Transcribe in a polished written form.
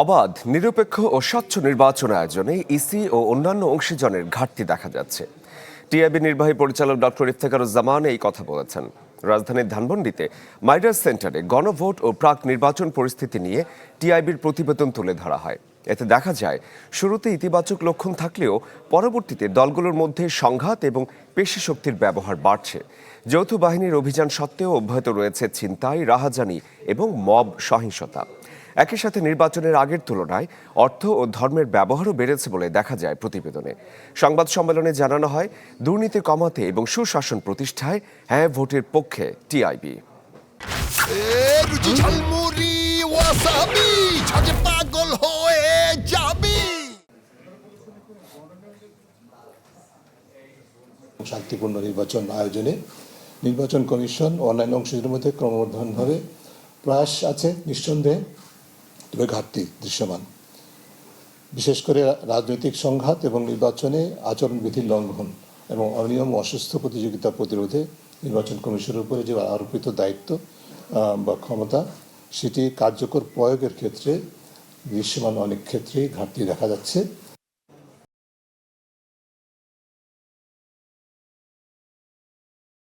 অবাধ, নিরপেক্ষ ও স্বচ্ছ নির্বাচন আয়োজনে ইসি ও অন্যান্য অংশীজনের ঘাটতি দেখা যাচ্ছে। টিআইবি নির্বাহী পরিচালক ডক্টর ইফতেখারুজ্জামান এই কথা বলেছেন। রাজধানীর ধানমন্ডিতে মাইডাস সেন্টারে গণভোট ও প্রাক নির্বাচন পরিস্থিতি নিয়ে টিআইবির প্রতিবেদন তুলে ধরা হয়। এতে দেখা যায়, শুরুতে ইতিবাচক লক্ষণ থাকলেও পরবর্তীতে দলগুলোর মধ্যে সংঘাত এবং পেশি শক্তির ব্যবহার বাড়ছে। যৌথ বাহিনীর অভিযান সত্ত্বেও অব্যাহত রয়েছে ছিনতাই, রাহাজানি এবং মব সহিংসতা। একই সাথে নির্বাচনের আগের তুলনায় অর্থ ও ধর্মের ব্যবহারও বেড়েছে বলে দেখা যায় প্রতিবেদনে। সংবাদ সম্মেলনে জানানো হয়, দুর্নীতি কমাতে এবং সুশাসন প্রতিষ্ঠায় হ্যাঁ ভোটের পক্ষে টিআইবি। শান্তিপূর্ণ নির্বাচন আয়োজনে নির্বাচন কমিশন ও অন্যান্য অংশীদারদের মধ্যে ক্রমবর্ধমানভাবে প্রয়াস আছে নিঃসন্দেহে, তবে ঘাটতি দৃশ্যমান। বিশেষ করে রাজনৈতিক সংঘাত এবং নির্বাচনে আচরণবিধির লঙ্ঘন এবং অনিয়ম ও অসুস্থ প্রতিযোগিতা প্রতিরোধে নির্বাচন কমিশনের উপরে যে আরোপিত দায়িত্ব বা ক্ষমতা, সেটি কার্যকর প্রয়োগের ক্ষেত্রে দৃশ্যমান অনেক ক্ষেত্রেই ঘাটতি দেখা যাচ্ছে।